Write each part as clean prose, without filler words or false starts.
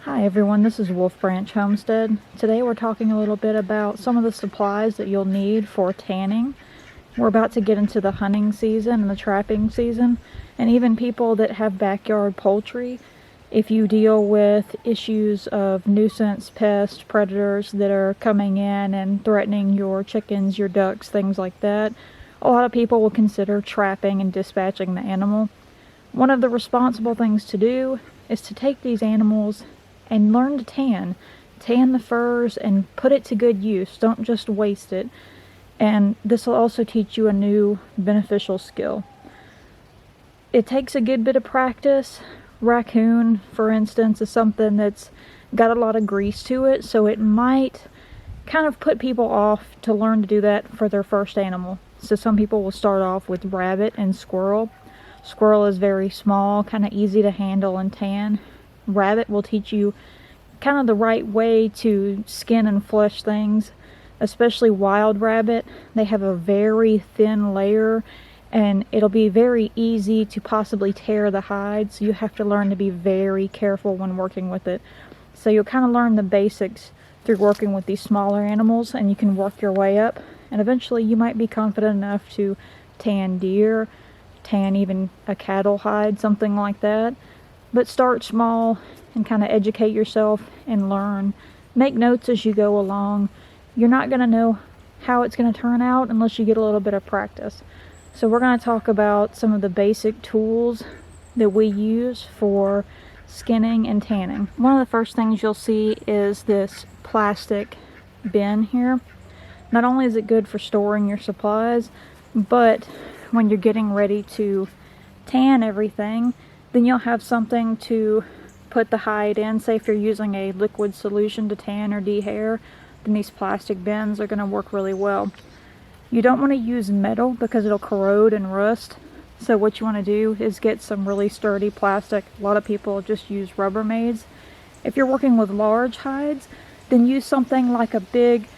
Hi everyone, this is Wolf Branch Homestead. Today we're talking a little bit about some of the supplies that you'll need for tanning. We're about to get into the hunting season and the trapping season, and even people that have backyard poultry, if you deal with issues of nuisance pests, predators that are coming in and threatening your chickens, your ducks, things like that, a lot of people will consider trapping and dispatching the animal. One of the responsible things to do is to take these animals and learn to tan. Tan the furs and put it to good use. Don't just waste it. And this will also teach you a new beneficial skill. It takes a good bit of practice. Raccoon, for instance, is something that's got a lot of grease to it, so it might kind of put people off to learn to do that for their first animal. So some people will start off with rabbit and squirrel. Squirrel is very small, kind of easy to handle and tan. Rabbit will teach you kind of the right way to skin and flesh things, especially wild rabbit. They have a very thin layer and it'll be very easy to possibly tear the hide, so you have to learn to be very careful when working with it. So you'll kind of learn the basics through working with these smaller animals, and you can work your way up, and eventually you might be confident enough to tan deer, tan even a cattle hide, something like that. But start small and kind of educate yourself and learn. Make notes as you go along. You're not going to know how it's going to turn out unless you get a little bit of practice. So we're going to talk about some of the basic tools that we use for skinning and tanning. One of the first things you'll see is this plastic bin here. Not only is it good for storing your supplies, but when you're getting ready to tan everything, then you'll have something to put the hide in. Say if you're using a liquid solution to tan or dehair, then these plastic bins are going to work really well. You don't want to use metal because it'll corrode and rust. So what you want to do is get some really sturdy plastic. A lot of people just use Rubbermaids. If you're working with large hides, then use something like a big,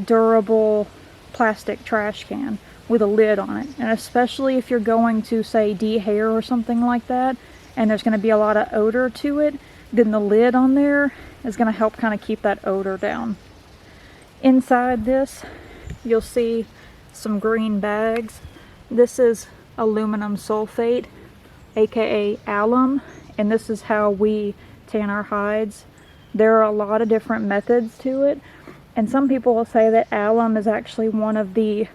durable plastic trash can with a lid on it. And especially if you're going to, say, dehair or something like that, and there's going to be a lot of odor to it, then the lid on there is going to help kind of keep that odor down. Inside this, you'll see some green bags. This is aluminum sulfate, aka alum, and this is how we tan our hides. There are a lot of different methods to it, and some people will say that alum is actually one of the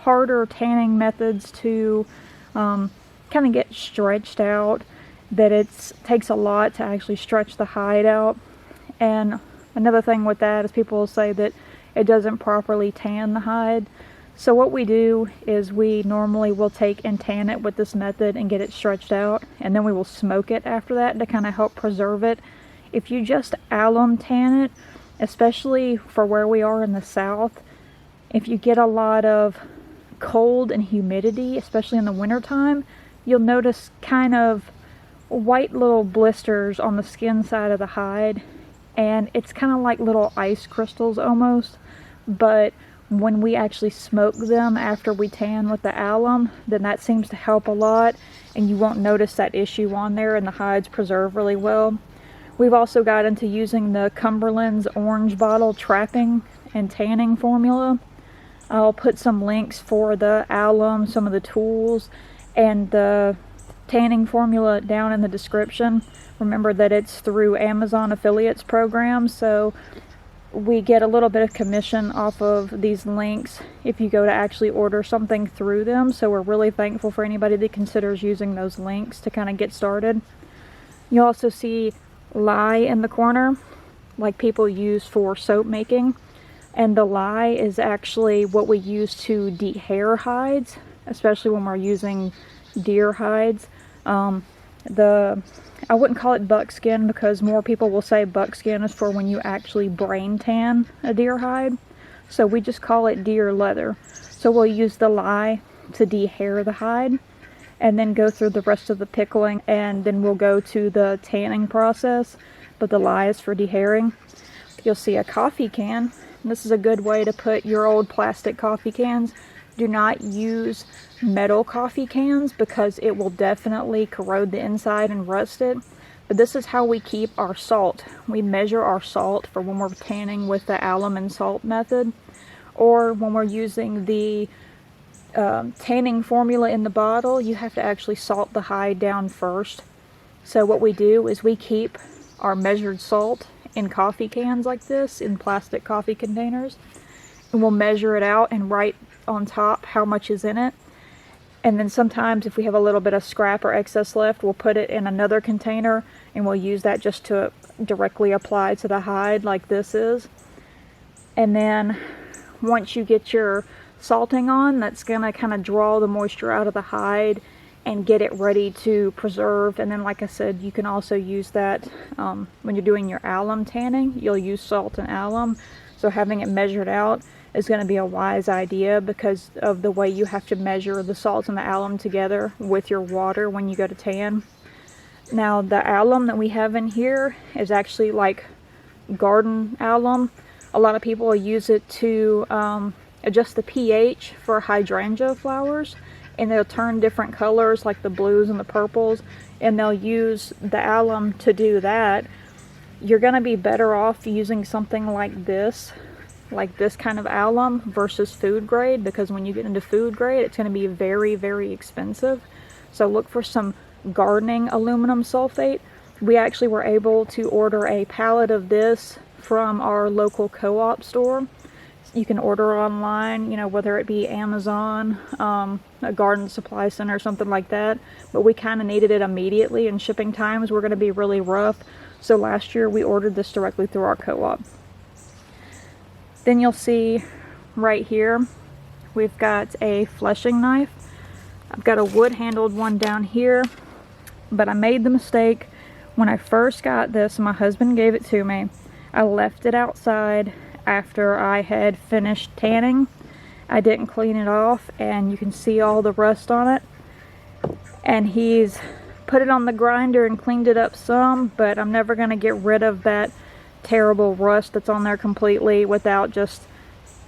harder tanning methods to kind of get stretched out, that it takes a lot to actually stretch the hide out. And another thing with that is people will say that it doesn't properly tan the hide. So what we do is we normally will take and tan it with this method and get it stretched out, and then we will smoke it after that to kind of help preserve it. If you just alum tan it, especially for where we are in the south, if you get a lot of cold and humidity, especially in the wintertime, you'll notice kind of white little blisters on the skin side of the hide, and it's kind of like little ice crystals almost. But when we actually smoke them after we tan with the alum, then that seems to help a lot, and you won't notice that issue on there, and the hides preserve really well. We've also got into using the Cumberland's orange bottle trapping and tanning formula. I'll put some links for the alum, some of the tools, and the tanning formula down in the description. Remember that it's through Amazon affiliates program, so we get a little bit of commission off of these links if you go to actually order something through them. So we're really thankful for anybody that considers using those links to kind of get started. You also see lye in the corner, like people use for soap making. And the lye is actually what we use to dehair hides, especially when we're using deer hides. I wouldn't call it buckskin, because more people will say buckskin is for when you actually brain tan a deer hide. So we just call it deer leather. So we'll use the lye to dehair the hide, and then go through the rest of the pickling, and then we'll go to the tanning process. But the lye is for dehairing. You'll see a coffee can. This is a good way to put your old plastic coffee cans. Do not use metal coffee cans because it will definitely corrode the inside and rust it. But this is how we keep our salt. We measure our salt for when we're tanning with the alum and salt method, or when we're using the tanning formula in the bottle. You have to actually salt the hide down first. So what we do is we keep our measured salt in coffee cans like this, in plastic coffee containers, and we'll measure it out and write on top how much is in it. And then sometimes if we have a little bit of scrap or excess left, we'll put it in another container and we'll use that just to directly apply to the hide like this is. And then once you get your salting on, that's gonna kind of draw the moisture out of the hide and get it ready to preserve. And then, like I said, you can also use that when you're doing your alum tanning. You'll use salt and alum, so having it measured out is going to be a wise idea because of the way you have to measure the salt and the alum together with your water when you go to tan. Now, the alum that we have in here is actually like garden alum. A lot of people will use it to adjust the pH for hydrangea flowers, and they'll turn different colors like the blues and the purples, and they'll use the alum to do that. You're going to be better off using something like this kind of alum versus food grade, because when you get into food grade, it's going to be very, very expensive. So look for some gardening aluminum sulfate. We actually were able to order a pallet of this from our local co-op store. You can order online, you know, whether it be Amazon, a garden supply center, or something like that. But we kind of needed it immediately, and shipping times were going to be really rough. So last year we ordered this directly through our co-op. Then you'll see right here, we've got a fleshing knife. I've got a wood-handled one down here, but I made the mistake when I first got this. My husband gave it to me. I left it outside after I had finished tanning. I didn't clean it off, and you can see all the rust on it. And he's put it on the grinder and cleaned it up some, but I'm never going to get rid of that terrible rust that's on there completely without just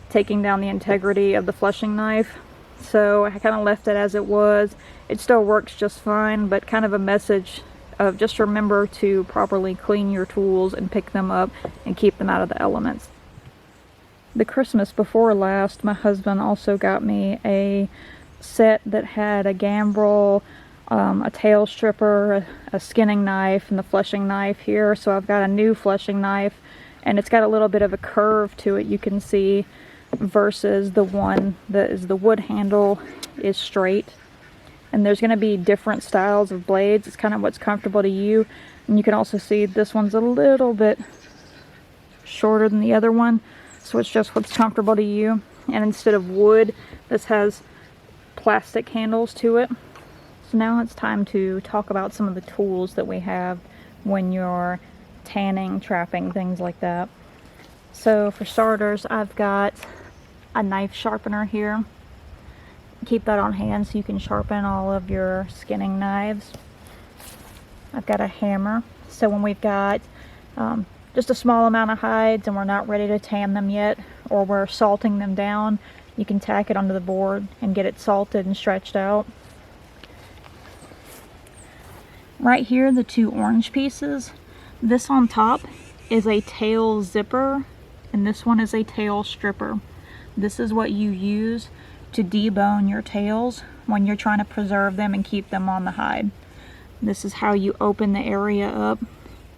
taking down the integrity of the fleshing knife. So I kind of left it as it was. It still works just fine, but kind of a message of just remember to properly clean your tools and pick them up and keep them out of the elements. The Christmas before last, my husband also got me a set that had a gambrel, a tail stripper, a skinning knife, and the fleshing knife here. So I've got a new fleshing knife, and it's got a little bit of a curve to it, you can see, versus the one that is the wood handle is straight. And there's going to be different styles of blades. It's kind of what's comfortable to you. And you can also see this one's a little bit shorter than the other one, so it's just what's comfortable to you. And instead of wood, this has plastic handles to it. So now it's time to talk about some of the tools that we have when you're tanning, trapping, things like that. So for starters, I've got a knife sharpener here. Keep that on hand so you can sharpen all of your skinning knives. I've got a hammer, so when we've got just a small amount of hides and we're not ready to tan them yet, or we're salting them down, you can tack it onto the board and get it salted and stretched out. Right here, the two orange pieces, this on top is a tail zipper and this one is a tail stripper. This is what you use to debone your tails when you're trying to preserve them and keep them on the hide. This is how you open the area up,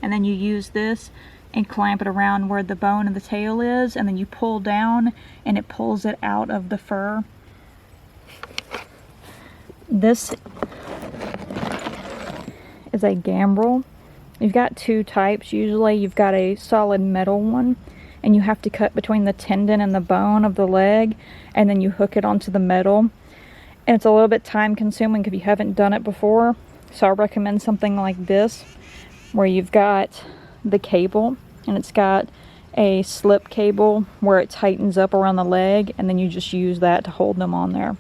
and then you use this and clamp it around where the bone of the tail is, and then you pull down and it pulls it out of the fur. This is a gambrel. You've got two types. Usually you've got a solid metal one, and you have to cut between the tendon and the bone of the leg, and then you hook it onto the metal. And it's a little bit time consuming if you haven't done it before. So I recommend something like this, where you've got the cable, and it's got a slip cable where it tightens up around the leg, and then you just use that to hold them on there.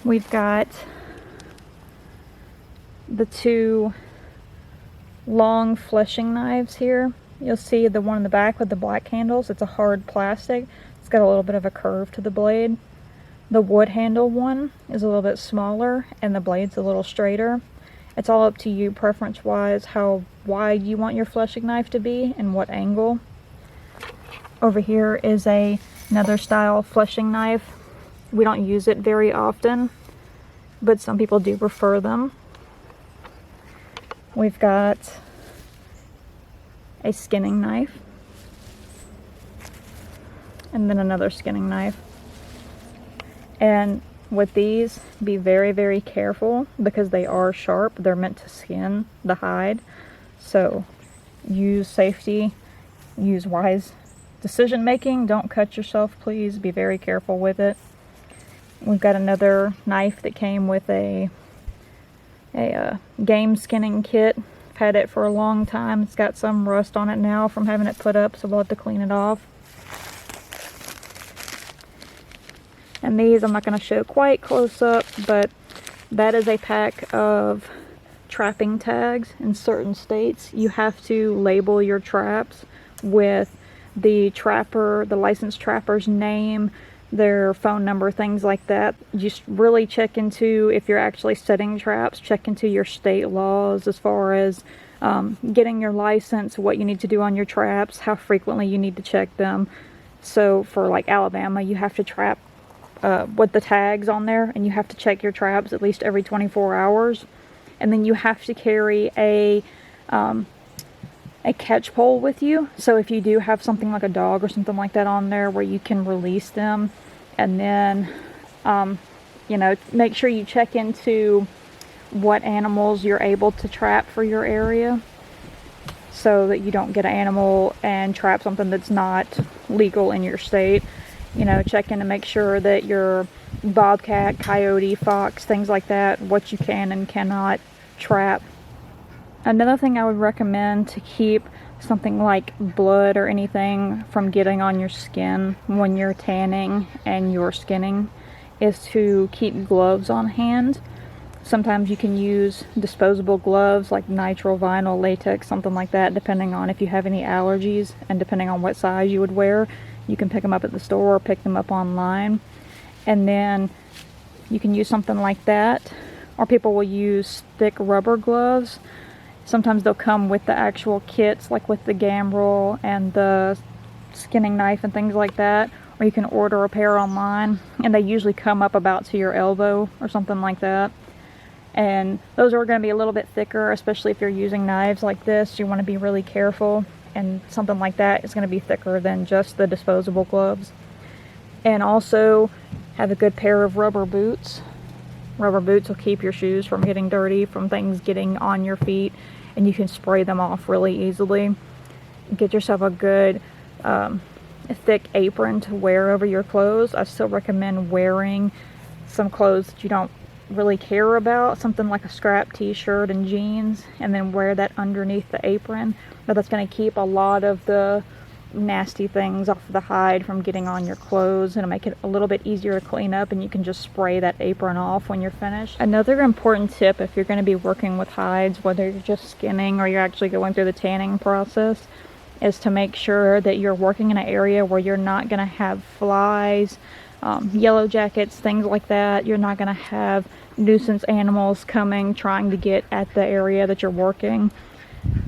We've got the two long fleshing knives here. You'll see the one in the back with the black handles. It's a hard plastic. It's got a little bit of a curve to the blade. The wood handle one is a little bit smaller and the blade's a little straighter. It's all up to you preference wise how wide you want your fleshing knife to be and what angle. Over here is another style fleshing knife. We don't use it very often, but some people do prefer them. We've got a skinning knife and then another skinning knife. And with these, be very, very careful because they are sharp. They're meant to skin the hide. So use safety, use wise decision making. Don't cut yourself, please. Be very careful with it. We've got another knife that came with a game skinning kit. I've had it for a long time. It's got some rust on it now from having it put up, so we'll have to clean it off. And these I'm not going to show quite close up, but that is a pack of trapping tags. In certain states, you have to label your traps with the trapper, the licensed trapper's name, their phone number, things like that. Just really check into, if you're actually setting traps, check into your state laws as far as getting your license, what you need to do on your traps, how frequently you need to check them. So for like Alabama, you have to trap with the tags on there, and you have to check your traps at least every 24 hours. And then you have to carry a catch pole with you. So if you do have something like a dog or something like that on there where you can release them, and then you know, make sure you check into what animals you're able to trap for your area, so that you don't get an animal and trap something that's not legal in your state. You know, check in to make sure that your bobcat, coyote, fox, things like that, what you can and cannot trap. Another thing I would recommend to keep something like blood or anything from getting on your skin when you're tanning and you're skinning is to keep gloves on hand. Sometimes you can use disposable gloves like nitrile, vinyl, latex, something like that, depending on if you have any allergies and depending on what size you would wear. You can pick them up at the store or pick them up online. And then you can use something like that. Or people will use thick rubber gloves. Sometimes they'll come with the actual kits, like with the gambrel and the skinning knife and things like that. Or you can order a pair online, and they usually come up about to your elbow or something like that. And those are going to be a little bit thicker, especially if you're using knives like this. You want to be really careful. And something like that is going to be thicker than just the disposable gloves. And also have a good pair of rubber boots. Rubber boots will keep your shoes from getting dirty, from things getting on your feet, and you can spray them off really easily. Get yourself a good thick apron to wear over your clothes. I still recommend wearing some clothes that you don't really care about, something like a scrap t-shirt and jeans, and then wear that underneath the apron. But that's going to keep a lot of the nasty things off the hide from getting on your clothes. It'll make it a little bit easier to clean up, and you can just spray that apron off when you're finished. Another important tip if you're going to be working with hides, whether you're just skinning or you're actually going through the tanning process, is to make sure that you're working in an area where you're not going to have flies, yellow jackets, things like that. You're not going to have nuisance animals coming trying to get at the area that you're working.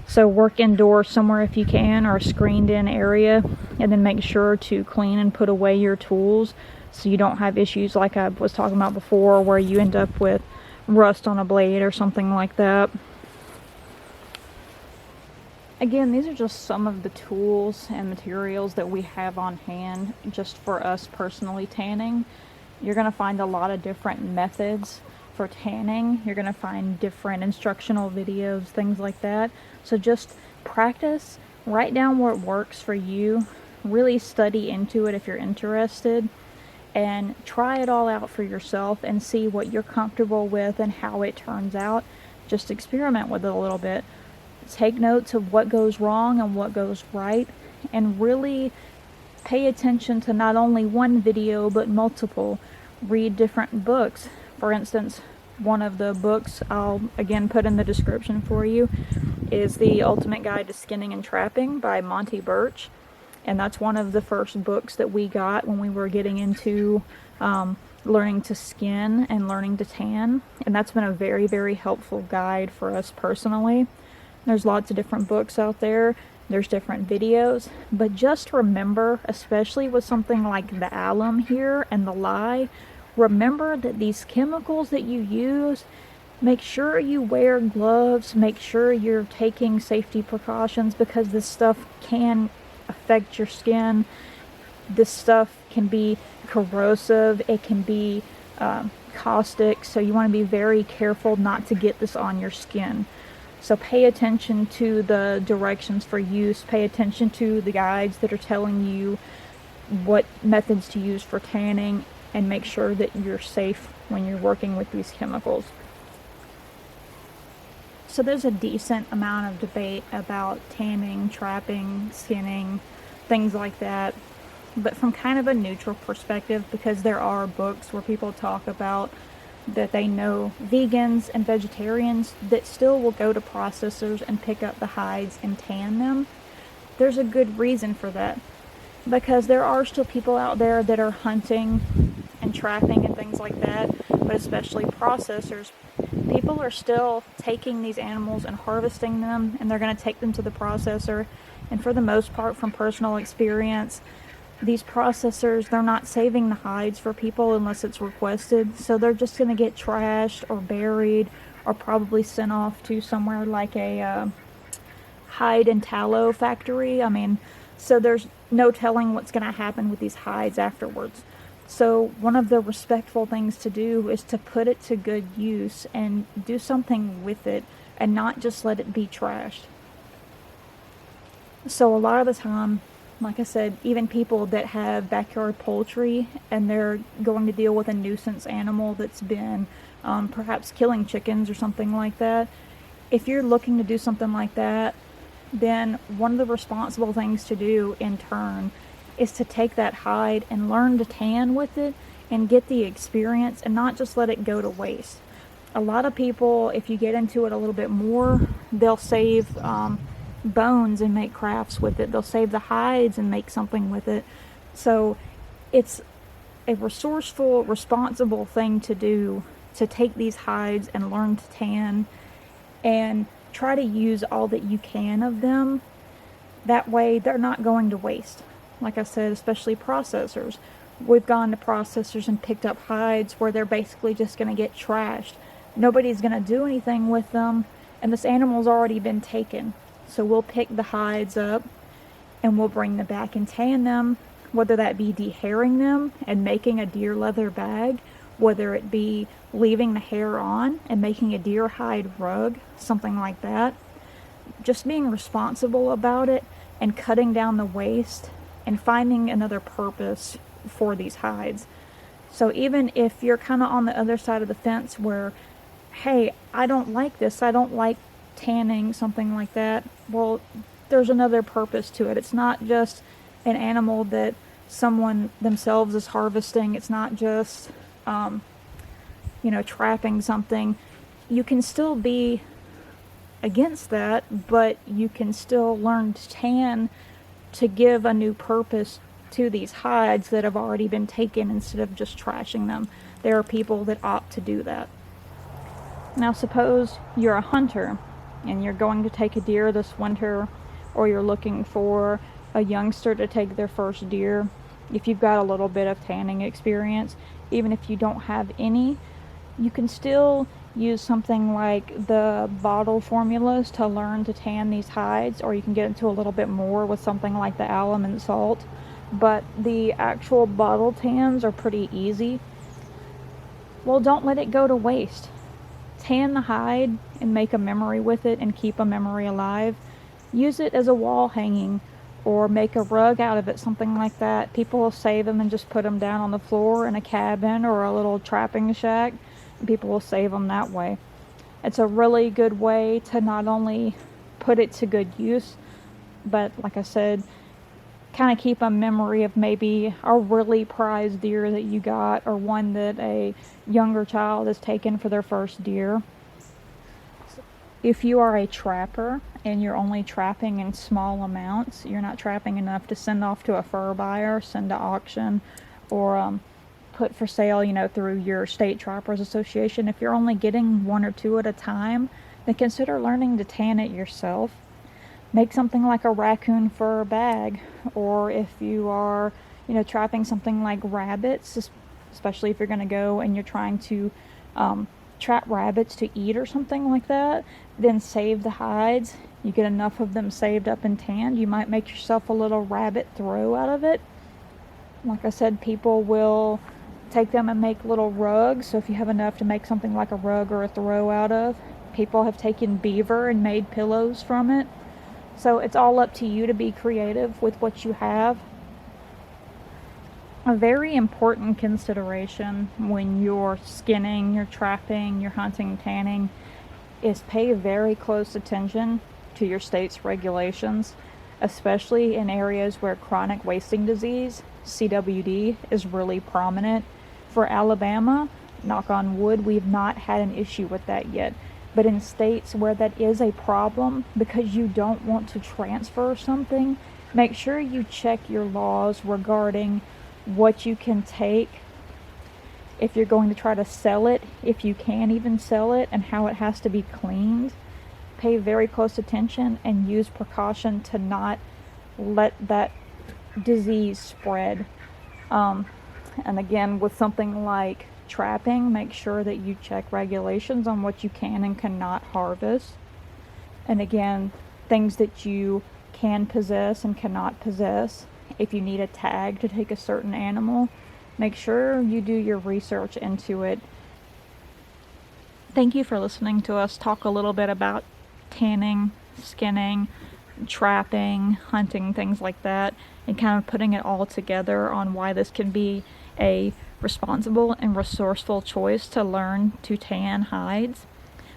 So work indoors somewhere if you can, or a screened in area, and then make sure to clean and put away your tools so you don't have issues like I was talking about before, where you end up with rust on a blade or something like that. Again, these are just some of the tools and materials that we have on hand just for us personally tanning. You're going to find a lot of different methods for tanning. You're going to find different instructional videos, things like that. So just practice, write down what works for you, really study into it if you're interested, and try it all out for yourself and see what you're comfortable with and how it turns out. Just experiment with it a little bit. Take notes of what goes wrong and what goes right, and really pay attention to not only one video but multiple. Read different books. For instance, one of the books I'll again put in the description for you is The Ultimate Guide to Skinning and Trapping by Monty Birch. And that's one of the first books that we got when we were getting into learning to skin and learning to tan, and that's been a very, very helpful guide for us personally. There's lots of different books out there, there's different videos, but just remember, especially with something like the alum here and the lye, remember that these chemicals that you use, make sure you wear gloves, make sure you're taking safety precautions, because this stuff can affect your skin. This stuff can be corrosive, it can be caustic, so you want to be very careful not to get this on your skin. So pay attention to the directions for use, pay attention to the guides that are telling you what methods to use for tanning, and make sure that you're safe when you're working with these chemicals. So there's a decent amount of debate about tanning, trapping, skinning, things like that, but from kind of a neutral perspective, because there are books where people talk about that they know vegans and vegetarians that still will go to processors and pick up the hides and tan them. There's a good reason for that, because there are still people out there that are hunting and trapping and things like that, but especially processors. People are still taking these animals and harvesting them, and they're going to take them to the processor, and for the most part, from personal experience, these processors, they're not saving the hides for people unless it's requested, so they're just going to get trashed or buried or probably sent off to somewhere like a hide and tallow factory. So there's no telling what's going to happen with these hides afterwards. So one of the respectful things to do is to put it to good use and do something with it and not just let it be trashed. So a lot of the time, like I said, even people that have backyard poultry and they're going to deal with a nuisance animal that's been perhaps killing chickens or something like that, if you're looking to do something like that, then one of the responsible things to do in turn is to take that hide and learn to tan with it and get the experience and not just let it go to waste. A lot of people, if you get into it a little bit more, they'll save bones and make crafts with it. They'll save the hides and make something with it. So it's a resourceful, responsible thing to do, to take these hides and learn to tan and try to use all that you can of them. That way they're not going to waste. Like I said, especially processors. We've gone to processors and picked up hides where they're basically just going to get trashed. Nobody's going to do anything with them, and this animal's already been taken. So we'll pick the hides up and we'll bring them back and tan them, whether that be dehairing them and making a deer leather bag, whether it be leaving the hair on and making a deer hide rug, something like that. Just being responsible about it and cutting down the waste and finding another purpose for these hides. So even if you're kind of on the other side of the fence where, hey, I don't like this, I don't like tanning, something like that, well, there's another purpose to it. It's not just an animal that someone themselves is harvesting. It's not just trapping something. You can still be against that, but you can still learn to tan to give a new purpose to these hides that have already been taken instead of just trashing them. There are people that opt to do that. Now suppose you're a hunter and you're going to take a deer this winter, or you're looking for a youngster to take their first deer. If you've got a little bit of tanning experience, even if you don't have any, you can still use something like the bottle formulas to learn to tan these hides, or you can get into a little bit more with something like the alum and salt. But the actual bottle tans are pretty easy. Well, don't let it go to waste. Tan the hide and make a memory with it and keep a memory alive. Use it as a wall hanging or make a rug out of it, something like that. People will save them and just put them down on the floor in a cabin or a little trapping shack. People will save them that way. It's a really good way to not only put it to good use, but like I said, kind of keep a memory of maybe a really prized deer that you got, or one that a younger child has taken for their first deer. If you are a trapper and you're only trapping in small amounts, you're not trapping enough to send off to a fur buyer, send to auction, or put for sale, through your state trappers association. If you're only getting 1 or 2 at a time, then consider learning to tan it yourself. Make something like a raccoon fur bag, or if you are, trapping something like rabbits, especially if you're going to go and you're trying to trap rabbits to eat or something like that, then save the hides. You get enough of them saved up and tanned, you might make yourself a little rabbit throw out of it. Like I said, people will take them and make little rugs, so if you have enough to make something like a rug or a throw out of. People have taken beaver and made pillows from it. So it's all up to you to be creative with what you have. A very important consideration when you're skinning, you're trapping, you're hunting, tanning, is pay very close attention to your state's regulations, especially in areas where chronic wasting disease, CWD, is really prominent. For Alabama, knock on wood, we've not had an issue with that yet. But in states where that is a problem, because you don't want to transfer something, make sure you check your laws regarding what you can take, if you're going to try to sell it, if you can even sell it, and how it has to be cleaned. Pay very close attention and use precaution to not let that disease spread. And again, with something like trapping, make sure that you check regulations on what you can and cannot harvest. And again, things that you can possess and cannot possess. If you need a tag to take a certain animal, make sure you do your research into it. Thank you for listening to us talk a little bit about tanning, skinning, trapping, hunting, things like that, and kind of putting it all together on why this can be a responsible and resourceful choice to learn to tan hides.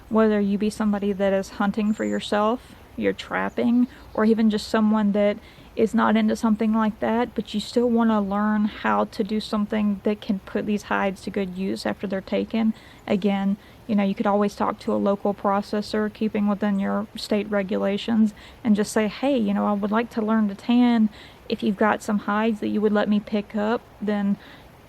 Whether you be somebody that is hunting for yourself, you're trapping, or even just someone that is not into something like that, but you still want to learn how to do something that can put these hides to good use after they're taken. Again, you could always talk to a local processor, keeping within your state regulations, and just say, hey, I would like to learn to tan. If you've got some hides that you would let me pick up, then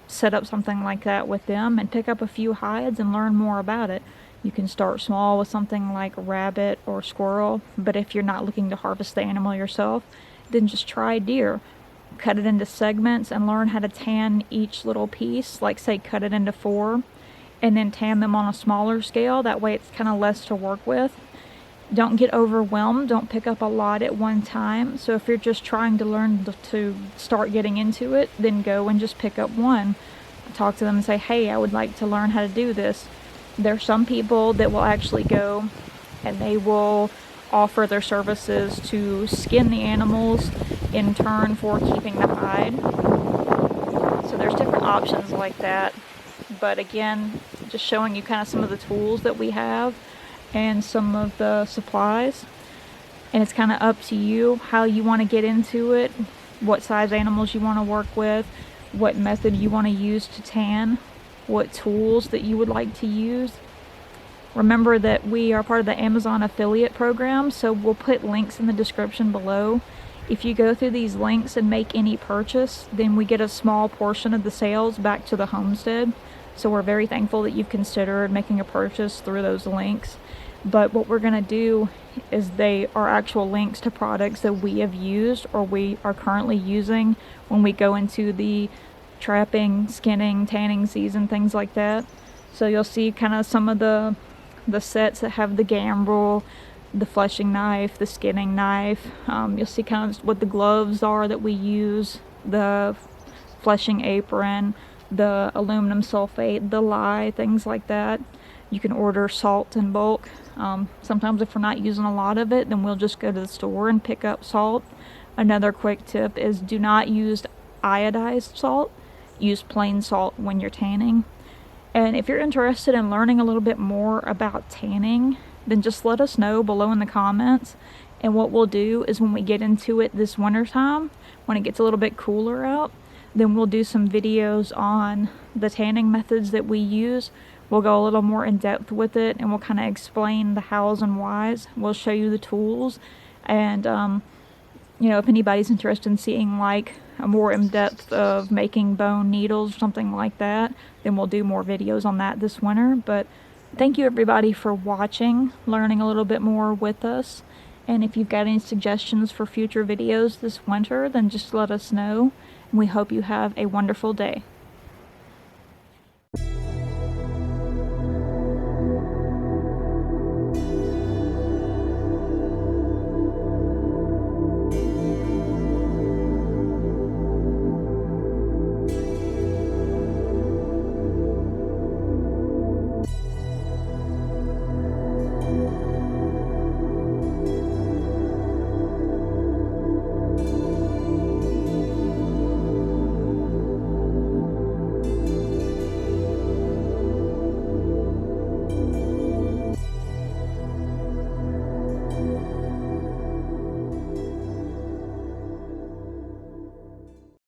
set up something like that with them and pick up a few hides and learn more about it. You can start small with something like rabbit or squirrel, but if you're not looking to harvest the animal yourself, then just try deer. Cut it into segments and learn how to tan each little piece, like say cut it into 4, and then tan them on a smaller scale. That way it's kind of less to work with. Don't get overwhelmed. Don't pick up a lot at one time. So if you're just trying to learn to start getting into it, then go and just pick up one. Talk to them and say, hey, I would like to learn how to do this. There are some people that will actually go and they will offer their services to skin the animals in turn for keeping the hide. So there's different options like that. But again, just showing you kind of some of the tools that we have and some of the supplies. And it's kind of up to you how you want to get into it, what size animals you want to work with, what method you want to use to tan, what tools that you would like to use. Remember that we are part of the Amazon affiliate program, so we'll put links in the description below. If you go through these links and make any purchase, then we get a small portion of the sales back to the Homestead. So we're very thankful that you've considered making a purchase through those links. But what we're going to do is they are actual links to products that we have used or we are currently using when we go into the trapping, skinning, tanning season, things like that. So you'll see kind of some of the sets that have the gambrel, the fleshing knife, the skinning knife. You'll see kind of what the gloves are that we use, the fleshing apron, the aluminum sulfate, the lye, things like that. You can order salt in bulk. Sometimes if we're not using a lot of it, then we'll just go to the store and pick up salt. Another quick tip is do not use iodized salt. Use plain salt when you're tanning. And if you're interested in learning a little bit more about tanning, then just let us know below in the comments. And what we'll do is when we get into it this winter time, when it gets a little bit cooler out, then we'll do some videos on the tanning methods that we use. We'll go a little more in depth with it and we'll kind of explain the hows and whys. We'll show you the tools and you know, if anybody's interested in seeing like a more in-depth of making bone needles or something like that, then we'll do more videos on that this winter. But thank you everybody for watching, learning a little bit more with us. And if you've got any suggestions for future videos this winter, then just let us know. And we hope you have a wonderful day.